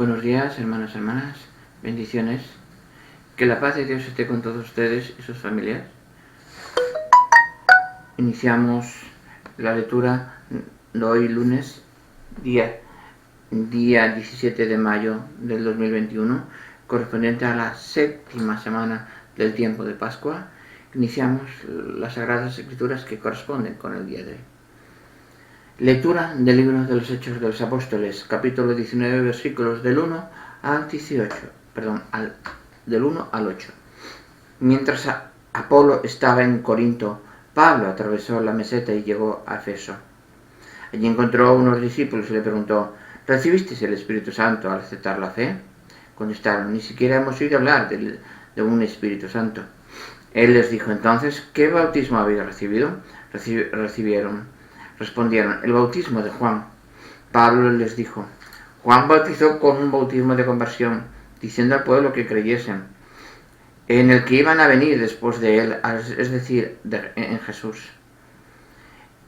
Buenos días, hermanos y hermanas, bendiciones. Que la paz de Dios esté con todos ustedes y sus familias. Iniciamos la lectura de hoy lunes, día 17 de mayo del 2021, correspondiente a la séptima semana del tiempo de Pascua. Iniciamos las Sagradas Escrituras que corresponden con el día de hoy. Lectura del libro de los Hechos de los Apóstoles, capítulo 19, versículos del 1 al 8. Mientras Apolo estaba en Corinto, Pablo atravesó la meseta y llegó a Efeso. Allí encontró a unos discípulos y le preguntó: ¿Recibisteis el Espíritu Santo al aceptar la fe? Contestaron: ni siquiera hemos oído hablar de un Espíritu Santo. Él les dijo entonces: ¿qué bautismo habéis recibido? Respondieron: el bautismo de Juan. Pablo les dijo: Juan bautizó con un bautismo de conversión, diciendo al pueblo que creyesen en el que iban a venir después de él, es decir, en Jesús.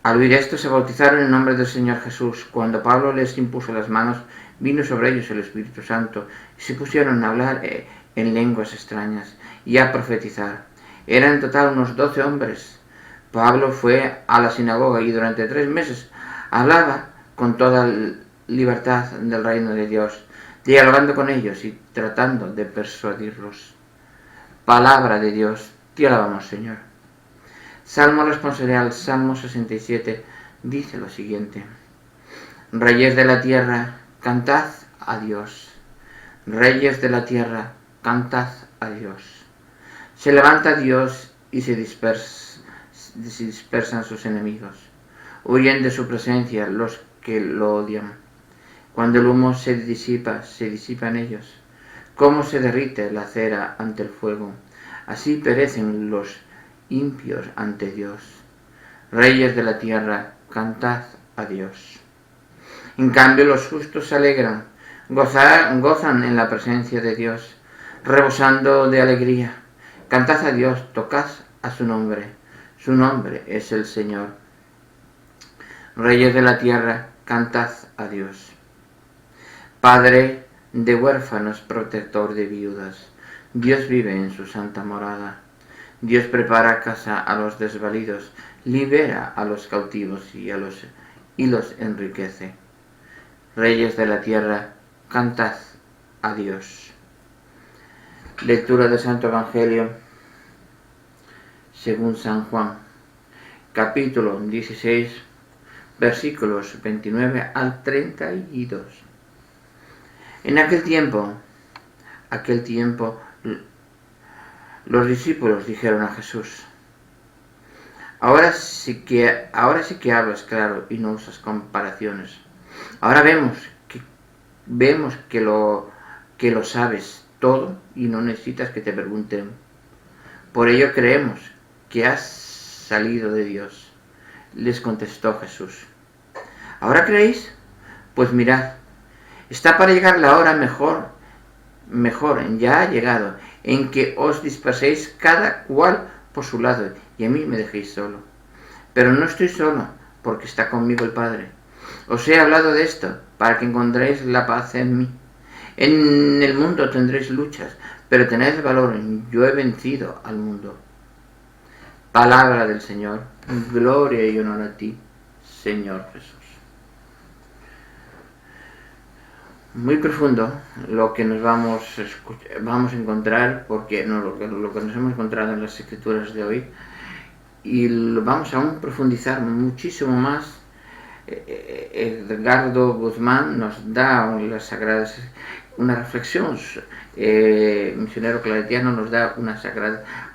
Al oír esto se bautizaron en nombre del Señor Jesús. Cuando Pablo les impuso las manos, vino sobre ellos el Espíritu Santo y se pusieron a hablar en lenguas extrañas y a profetizar. Eran en total unos 12 hombres. Pablo fue a la sinagoga y durante 3 meses hablaba con toda libertad del reino de Dios, dialogando con ellos y tratando de persuadirlos. Palabra de Dios, te alabamos, Señor. Salmo responsorial, Salmo 67, dice lo siguiente: Reyes de la tierra, cantad a Dios. Reyes de la tierra, cantad a Dios. Se levanta Dios y se dispersan sus enemigos. Huyen de su presencia los que lo odian. Cuando el humo se disipan ellos. Cómo se derrite la cera ante el fuego, así perecen los impios ante Dios. Reyes de la tierra, cantad a Dios. En cambio los justos se alegran, gozan en la presencia de Dios, rebosando de alegría. Cantad a Dios, tocad a su nombre es el Señor. Reyes de la tierra, cantad a Dios. Padre de huérfanos, protector de viudas, Dios vive en su santa morada. Dios prepara casa a los desvalidos, libera a los cautivos y los enriquece. Reyes de la tierra, cantad a Dios. Lectura del Santo Evangelio según San Juan, capítulo 16, versículos 29 al 32. En aquel tiempo, los discípulos dijeron a Jesús: Ahora sí que hablas claro y no usas comparaciones. Ahora vemos que lo sabes todo y no necesitas que te pregunten. Por ello creemos que has salido de Dios. Les contestó Jesús: ¿ahora creéis? Pues mirad, está para llegar la hora mejor, ya ha llegado, en que os disperséis cada cual por su lado, y a mí me dejéis solo. Pero no estoy solo, porque está conmigo el Padre. Os he hablado de esto, para que encontréis la paz en mí. En el mundo tendréis luchas, pero tened valor, yo he vencido al mundo. Palabra del Señor, gloria y honor a ti, Señor Jesús. Muy profundo lo que nos vamos a encontrar, porque lo que nos hemos encontrado en las Escrituras de hoy, y lo vamos a aún profundizar muchísimo más. Edgardo Guzmán nos da una reflexión, misionero claretiano nos da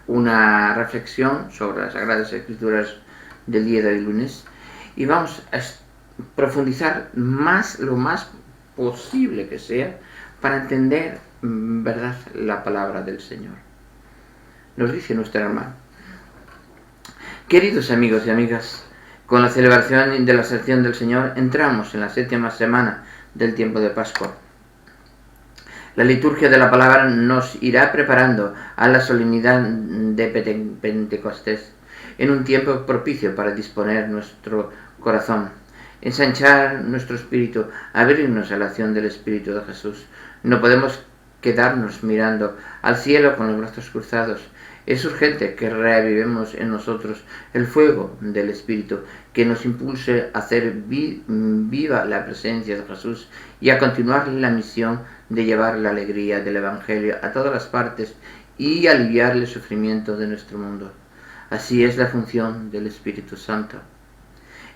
una reflexión sobre las Sagradas Escrituras del día de hoy lunes, y vamos a profundizar lo más posible que sea para entender verdad la palabra del Señor. Nos dice nuestro hermano: queridos amigos y amigas, con la celebración de la Ascensión del Señor entramos en la séptima semana del tiempo de Pascua. La liturgia de la palabra nos irá preparando a la solemnidad de Pentecostés, en un tiempo propicio para disponer nuestro corazón ensanchar nuestro espíritu, abrirnos a la acción del Espíritu de Jesús. No podemos quedarnos mirando al cielo con los brazos cruzados. Es urgente que reavivemos en nosotros el fuego del Espíritu, que nos impulse a hacer viva la presencia de Jesús y a continuar la misión de llevar la alegría del Evangelio a todas las partes y aliviar el sufrimiento de nuestro mundo. Así es la función del Espíritu Santo.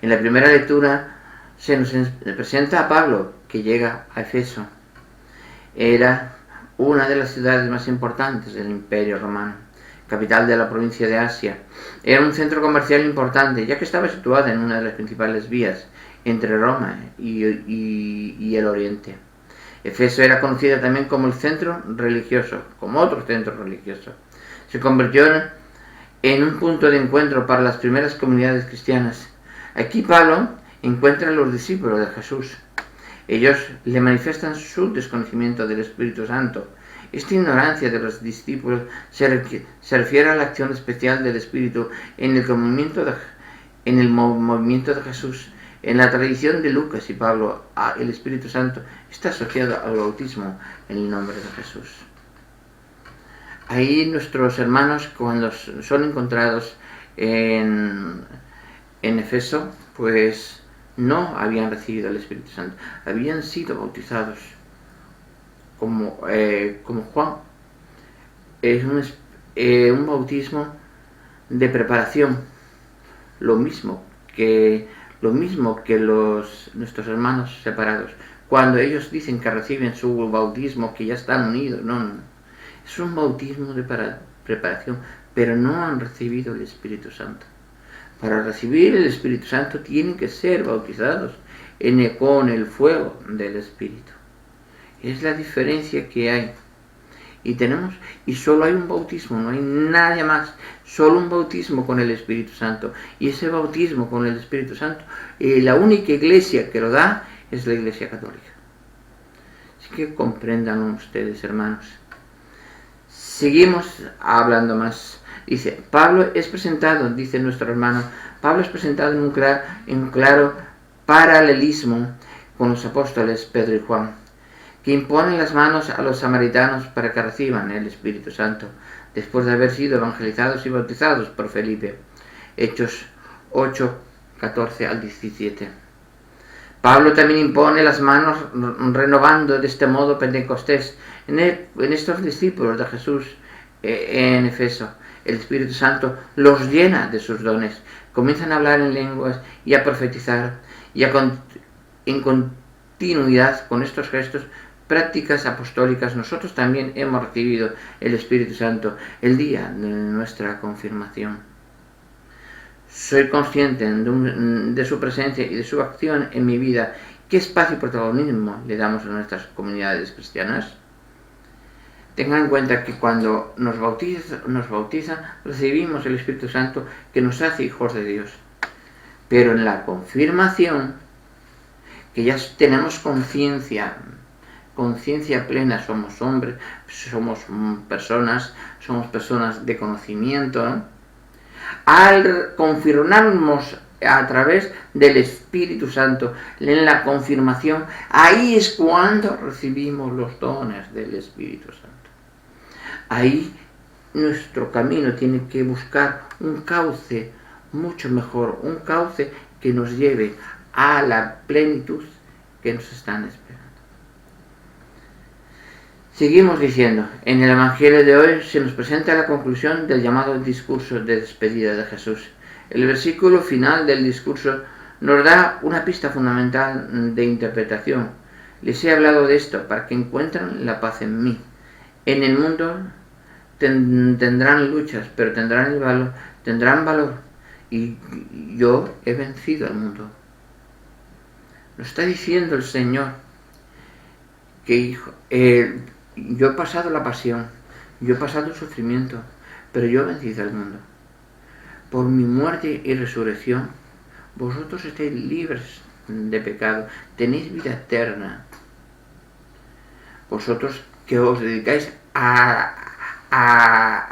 En la primera lectura se nos presenta a Pablo, que llega a Efeso. Era una de las ciudades más importantes del Imperio Romano, capital de la provincia de Asia. Era un centro comercial importante, ya que estaba situada en una de las principales vías entre Roma y el Oriente. Efeso era conocida también como el centro religioso, como otro centro religioso. Se convirtió en un punto de encuentro para las primeras comunidades cristianas. Aquí Pablo encuentra a los discípulos de Jesús. Ellos le manifiestan su desconocimiento del Espíritu Santo. Esta ignorancia de los discípulos se refiere a la acción especial del Espíritu en el movimiento de Jesús. En la tradición de Lucas y Pablo, el Espíritu Santo está asociado al bautismo en el nombre de Jesús. Ahí nuestros hermanos, cuando son encontrados en Efeso, pues no habían recibido el Espíritu Santo, habían sido bautizados como Juan. Es un bautismo de preparación, lo mismo que nuestros hermanos separados. Cuando ellos dicen que reciben su bautismo, que ya están unidos, no. Es un bautismo de preparación, pero no han recibido el Espíritu Santo. Para recibir el Espíritu Santo tienen que ser bautizados con el fuego del Espíritu. Es la diferencia que hay. Y solo hay un bautismo, no hay nada más, solo un bautismo con el Espíritu Santo. Y ese bautismo con el Espíritu Santo, la única iglesia que lo da es la Iglesia Católica. Así que comprendan ustedes, hermanos. Seguimos hablando más. Dice, Pablo es presentado, dice nuestro hermano, Pablo es presentado en un claro paralelismo con los apóstoles Pedro y Juan, que imponen las manos a los samaritanos para que reciban el Espíritu Santo, después de haber sido evangelizados y bautizados por Felipe. Hechos 8, 14 al 17. Pablo también impone las manos renovando de este modo Pentecostés en estos discípulos de Jesús en Efeso. El Espíritu Santo los llena de sus dones, comienzan a hablar en lenguas y a profetizar, y en continuidad con estos gestos, prácticas apostólicas, nosotros también hemos recibido el Espíritu Santo el día de nuestra confirmación. Soy consciente de su presencia y de su acción en mi vida. ¿Qué espacio y protagonismo le damos a nuestras comunidades cristianas? Tengan en cuenta que cuando nos bautizan, recibimos el Espíritu Santo que nos hace hijos de Dios. Pero en la confirmación, que ya tenemos conciencia plena, somos hombres, somos personas de conocimiento, ¿no? Al confirmarnos a través del Espíritu Santo, en la confirmación, ahí es cuando recibimos los dones del Espíritu Santo. Ahí nuestro camino tiene que buscar un cauce mucho mejor, un cauce que nos lleve a la plenitud que nos están esperando. Seguimos diciendo, en el Evangelio de hoy se nos presenta la conclusión del llamado discurso de despedida de Jesús. El versículo final del discurso nos da una pista fundamental de interpretación. Les he hablado de esto para que encuentren la paz en mí. En el mundo tendrán luchas, pero tendrán valor. Y yo he vencido al mundo. Nos está diciendo el Señor que yo he pasado la pasión, yo he pasado el sufrimiento, pero yo he vencido al mundo. Por mi muerte y resurrección, vosotros estáis libres de pecado, tenéis vida eterna. Vosotros que os dedicáis a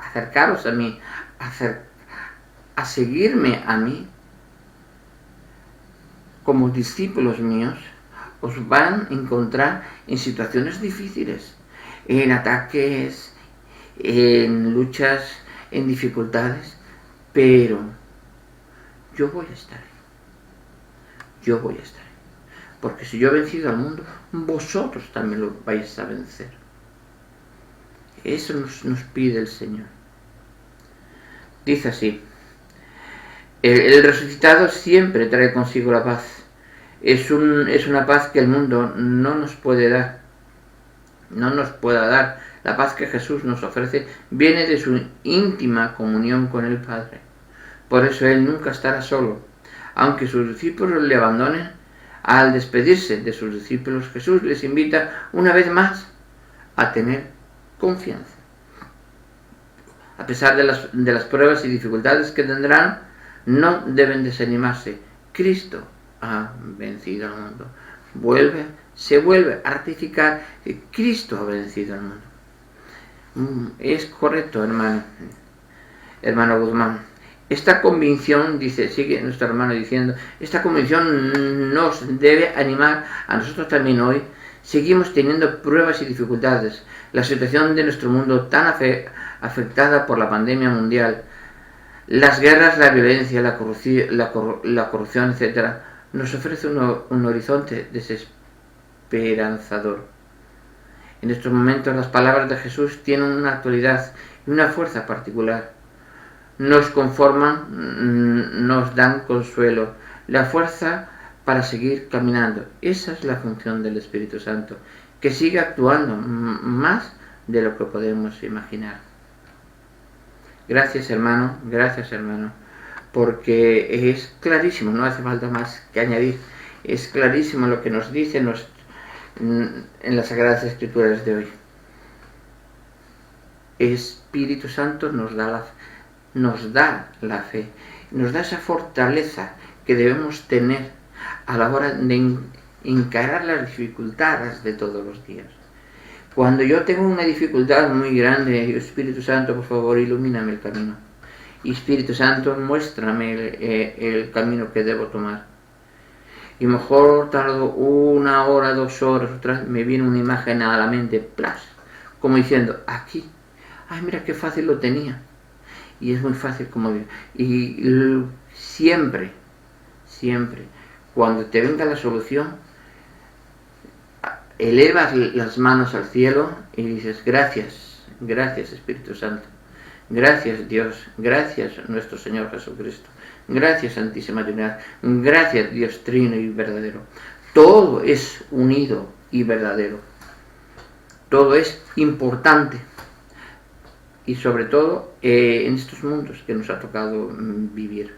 acercaros a mí, a seguirme a mí, como discípulos míos, os van a encontrar en situaciones difíciles, en ataques, en luchas, en dificultades, pero yo voy a estar ahí. Yo voy a estar ahí. Porque si yo he vencido al mundo, vosotros también lo vais a vencer. Eso nos pide el Señor. Dice así: el resucitado siempre trae consigo la paz. Es una paz que el mundo no nos puede dar. No nos pueda dar. La paz que Jesús nos ofrece viene de su íntima comunión con el Padre. Por eso Él nunca estará solo. Aunque sus discípulos le abandonen, al despedirse de sus discípulos, Jesús les invita una vez más a tener confianza. A pesar de las pruebas y dificultades que tendrán, no deben desanimarse. Cristo ha vencido al mundo. Se vuelve a ratificar que Cristo ha vencido al mundo. Es correcto, hermano Guzmán. Esta convicción, sigue nuestro hermano diciendo, esta convicción nos debe animar a nosotros también hoy. Seguimos teniendo pruebas y dificultades. La situación de nuestro mundo tan afectada por la pandemia mundial, las guerras, la violencia, la corrupción, etc., nos ofrece un horizonte desesperanzador. En estos momentos las palabras de Jesús tienen una actualidad y una fuerza particular. Nos conforman, nos dan consuelo, la fuerza para seguir caminando. Esa es la función del Espíritu Santo, que sigue actuando más de lo que podemos imaginar. Gracias, hermano, porque es clarísimo, no hace falta más que añadir, es clarísimo lo que nos dice en las Sagradas Escrituras de hoy. Espíritu Santo nos da la fe, nos da esa fortaleza que debemos tener a la hora de encarar las dificultades de todos los días. Cuando yo tengo una dificultad muy grande, Espíritu Santo, por favor, ilumíname el camino. Espíritu Santo, muéstrame el camino que debo tomar. Y mejor tardo 1 hora, 2 horas, me viene una imagen a la mente, ¡plas!, como diciendo, aquí, ay, mira qué fácil lo tenía. Y es muy fácil como digo. Y siempre, cuando te venga la solución, elevas las manos al cielo y dices, gracias Espíritu Santo, gracias Dios, gracias nuestro Señor Jesucristo, gracias Santísima Trinidad, gracias Dios Trino y verdadero. Todo es unido y verdadero, todo es importante. Y sobre todo en estos mundos que nos ha tocado vivir.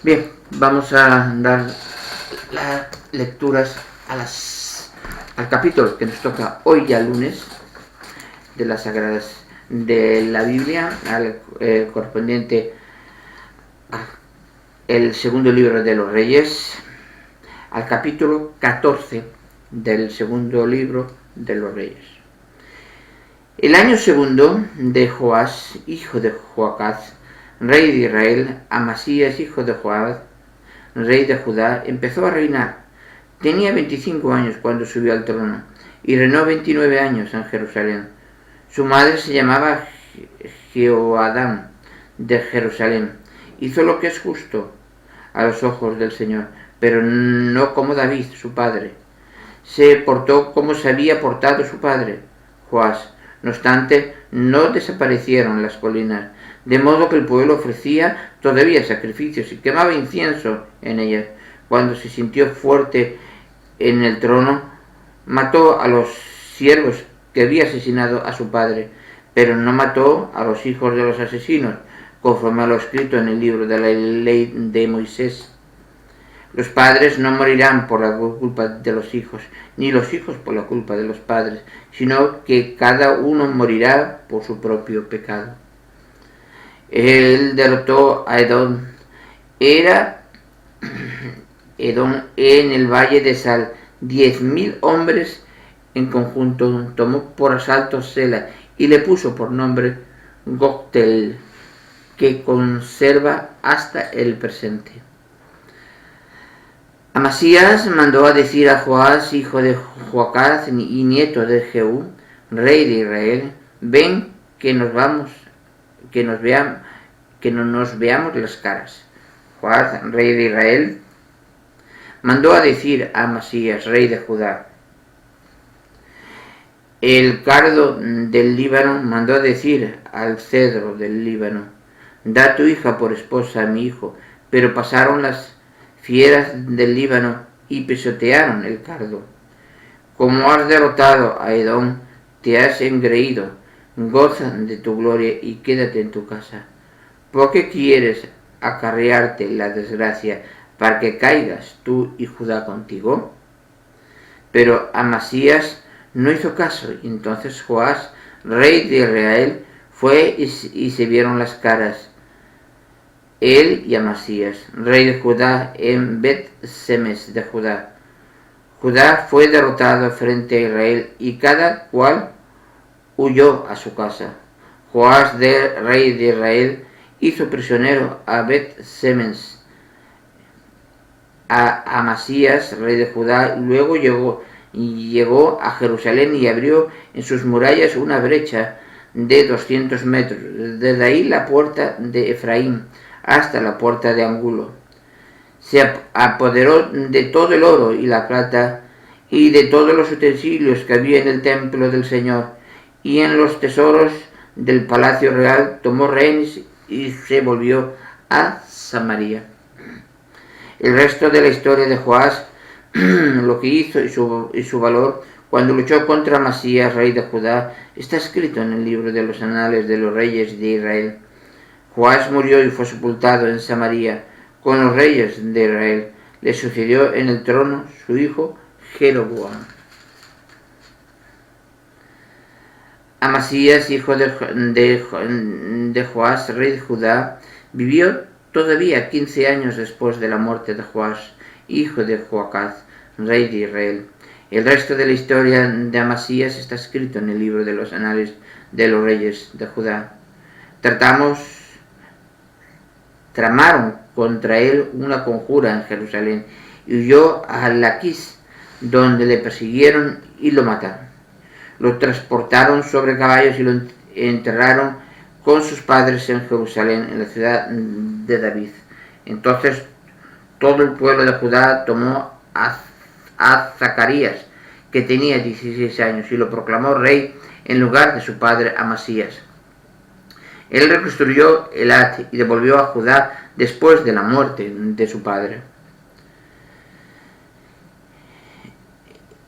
Bien, vamos a dar las lecturas al capítulo que nos toca hoy ya lunes de las Sagradas de la Biblia, al correspondiente el segundo libro de los Reyes, al capítulo 14 del segundo libro de los Reyes. El año segundo de Joás, hijo de Joacaz, rey de Israel, Amasías, hijo de Joab, rey de Judá, empezó a reinar. Tenía 25 años cuando subió al trono y reinó 29 años en Jerusalén. Su madre se llamaba Jehoadán de Jerusalén. Hizo lo que es justo a los ojos del Señor, pero no como David, su padre. Se portó como se había portado su padre, Joás. No obstante, no desaparecieron las colinas, de modo que el pueblo ofrecía todavía sacrificios y quemaba incienso en ellas. Cuando se sintió fuerte en el trono, mató a los siervos que había asesinado a su padre, pero no mató a los hijos de los asesinos, conforme a lo escrito en el libro de la ley de Moisés. Los padres no morirán por la culpa de los hijos, ni los hijos por la culpa de los padres, sino que cada uno morirá por su propio pecado. Él derrotó a Edom. Era Edom en el valle de Sal. 10.000 hombres en conjunto. Tomó por asalto Sela y le puso por nombre Goktel, que conserva hasta el presente. Amasías mandó a decir a Joás, hijo de Joacaz y nieto de Jehú, rey de Israel: ven, que nos vamos, que no nos veamos las caras. Joás, rey de Israel, mandó a decir a Amasías, rey de Judá: el cardo del Líbano mandó a decir al cedro del Líbano: da tu hija por esposa a mi hijo. Pero pasaron las fieras del Líbano y pisotearon el cardo. Como has derrotado a Edom, te has engreído, goza de tu gloria y quédate en tu casa. ¿Por qué quieres acarrearte la desgracia para que caigas tú y Judá contigo? Pero Amasías no hizo caso, y entonces Joás, rey de Israel, fue y se vieron las caras, él y Amasías, rey de Judá, en Bet-Semes de Judá. Judá fue derrotado frente a Israel y cada cual huyó a su casa. Joás, rey de Israel, hizo prisionero a Bet-Semes, a Amasías, rey de Judá. Luego llegó a Jerusalén y abrió en sus murallas una brecha de 200 metros, desde ahí la puerta de Efraín hasta la puerta de Angulo. Se apoderó de todo el oro y la plata y de todos los utensilios que había en el templo del Señor, y en los tesoros del palacio real tomó rehenes y se volvió a Samaria. El resto de la historia de Joás, lo que hizo y su valor cuando luchó contra Amasías, rey de Judá, está escrito en el libro de los anales de los reyes de Israel. Joás murió y fue sepultado en Samaria con los reyes de Israel. Le sucedió en el trono su hijo Jeroboam. Amasías, hijo de Joás, rey de Judá, vivió todavía 15 años después de la muerte de Joás, hijo de Joacaz, rey de Israel. El resto de la historia de Amasías está escrito en el libro de los anales de los reyes de Judá. Tramaron contra él una conjura en Jerusalén y huyó a Laquis, donde le persiguieron y lo mataron. Lo transportaron sobre caballos y lo enterraron con sus padres en Jerusalén, en la ciudad de David. Entonces todo el pueblo de Judá tomó a Zacarías, que tenía 16 años, y lo proclamó rey en lugar de su padre Amasías. Él reconstruyó Elat y devolvió a Judá después de la muerte de su padre.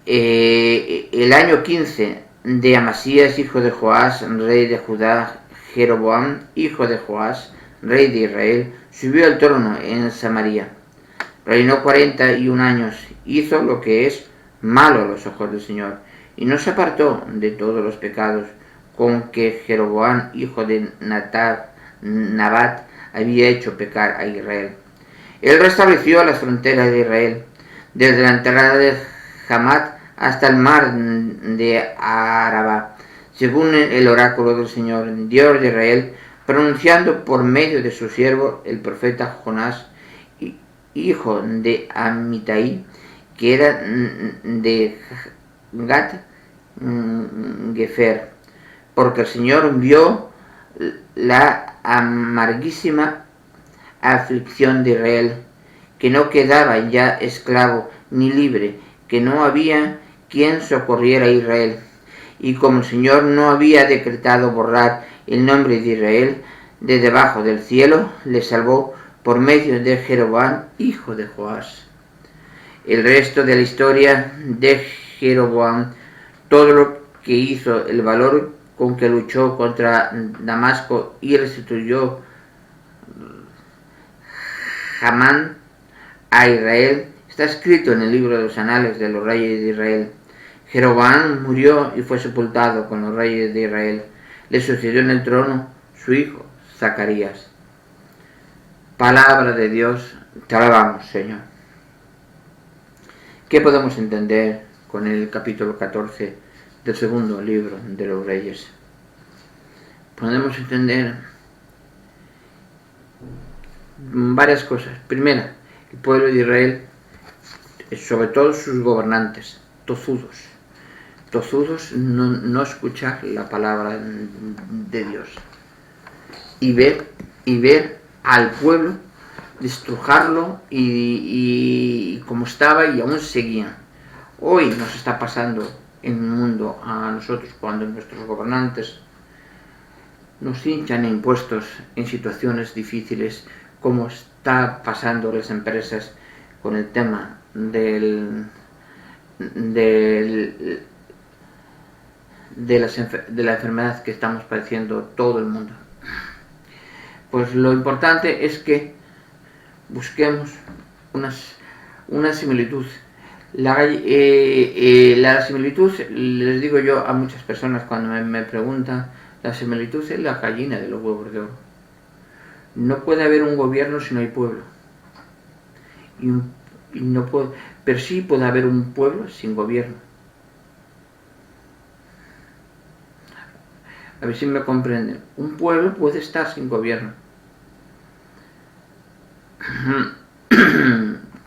El año 15 de Amasías, hijo de Joás, rey de Judá, Jeroboam, hijo de Joás, rey de Israel, subió al trono en Samaria. Reinó 41 años, hizo lo que es malo a los ojos del Señor, y no se apartó de todos los pecados con que Jeroboam, hijo de Nabat, había hecho pecar a Israel. Él restableció las fronteras de Israel, desde la entrada de Hamat hasta el mar de Araba, según el oráculo del Señor, Dios de Israel, pronunciando por medio de su siervo, el profeta Jonás, hijo de Amitai, que era de Gat Gefer, porque el Señor vio la amarguísima aflicción de Israel, que no quedaba ya esclavo ni libre, que no había quien socorriera a Israel. Y como el Señor no había decretado borrar el nombre de Israel de debajo del cielo, le salvó por medio de Jeroboam, hijo de Joás. El resto de la historia de Jeroboam, todo lo que hizo, el valor con que luchó contra Damasco y restituyó Hamán a Israel, está escrito en el libro de los anales de los reyes de Israel. Jeroboam murió y fue sepultado con los reyes de Israel. Le sucedió en el trono su hijo Zacarías. Palabra de Dios, te alabamos, Señor. ¿Qué podemos entender con el capítulo 14 del segundo libro de los Reyes? Podemos entender varias cosas. Primera, el pueblo de Israel sobre todo sus gobernantes, tozudos, no escuchar la palabra de Dios y ver al pueblo destrujarlo y como estaba, y aún seguían. Hoy nos está pasando en el mundo a nosotros, cuando nuestros gobernantes nos hinchan impuestos en situaciones difíciles, como está pasando las empresas con el tema de la enfermedad que estamos padeciendo todo el mundo. Pues lo importante es que busquemos una similitud. La similitud, les digo yo a muchas personas cuando me preguntan, la similitud es la gallina de los huevos de oro. No puede haber un gobierno si no hay pueblo. Pero sí puede haber un pueblo sin gobierno. A ver si me comprenden. Un pueblo puede estar sin gobierno.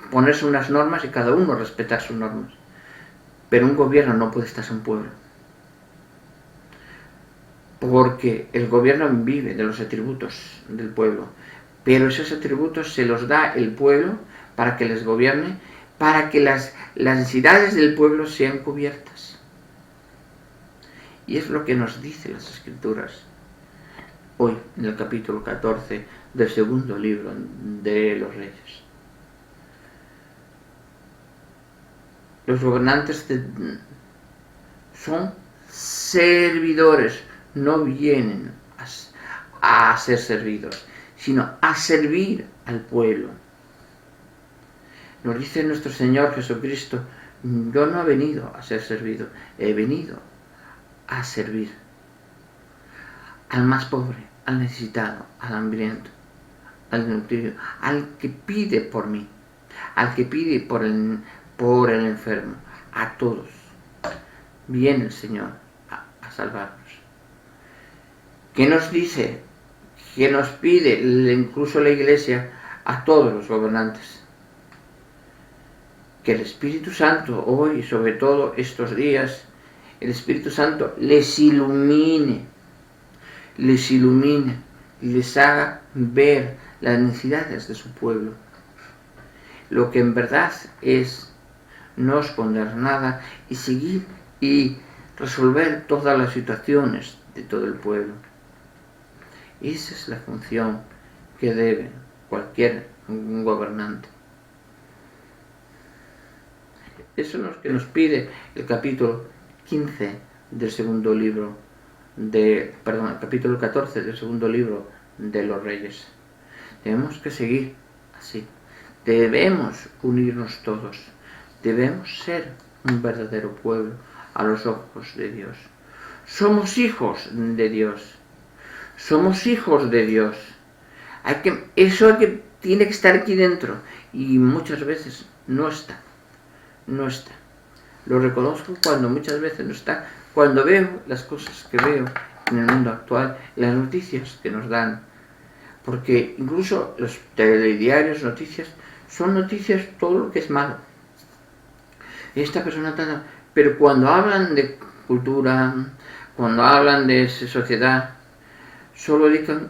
Ponerse unas normas y cada uno respetar sus normas. Pero un gobierno no puede estar sin pueblo. Porque el gobierno vive de los atributos del pueblo. Pero esos atributos se los da el pueblo para que les gobierne, para que las necesidades del pueblo sean cubiertas. Y es lo que nos dicen las Escrituras hoy, en el capítulo 14 del segundo libro de los Reyes. Los gobernantes son servidores, no vienen a ser servidos, sino a servir al pueblo. Nos dice nuestro Señor Jesucristo: yo no he venido a ser servido, he venido a servir al más pobre, al necesitado, al hambriento, al desnutrido, al que pide por mí, al que pide por el enfermo, a todos. Viene el Señor a salvarnos. ¿Qué nos dice? ¿Qué nos pide incluso la Iglesia a todos los gobernantes? Que el Espíritu Santo hoy, sobre todo estos días, el Espíritu Santo les ilumine, y les haga ver las necesidades de su pueblo. Lo que en verdad es no esconder nada y seguir y resolver todas las situaciones de todo el pueblo. Esa es la función que debe cualquier gobernante. Eso es lo que nos pide el capítulo 15 del segundo libro el capítulo 14 del segundo libro de los Reyes. Tenemos que seguir así. Debemos unirnos todos. Debemos ser un verdadero pueblo a los ojos de Dios. Somos hijos de Dios. Somos hijos de Dios. Eso tiene que estar aquí dentro, y muchas veces no está. Lo reconozco cuando muchas veces no está, cuando veo las cosas que veo en el mundo actual, las noticias que nos dan, porque incluso los telediarios, noticias, son noticias todo lo que es malo. Esta persona tal, pero cuando hablan de cultura, cuando hablan de sociedad, solo dedican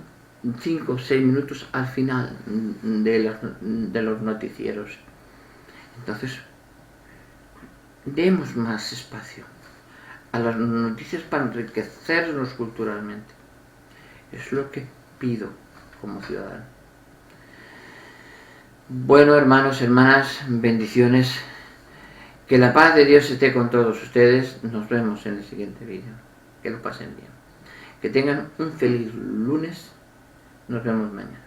5 o 6 minutos al final de los noticieros. Entonces, demos más espacio a las noticias para enriquecernos culturalmente. Es lo que pido como ciudadano. Bueno, hermanos, hermanas, bendiciones. Que la paz de Dios esté con todos ustedes. Nos vemos en el siguiente vídeo. Que lo pasen bien. Que tengan un feliz lunes. Nos vemos mañana.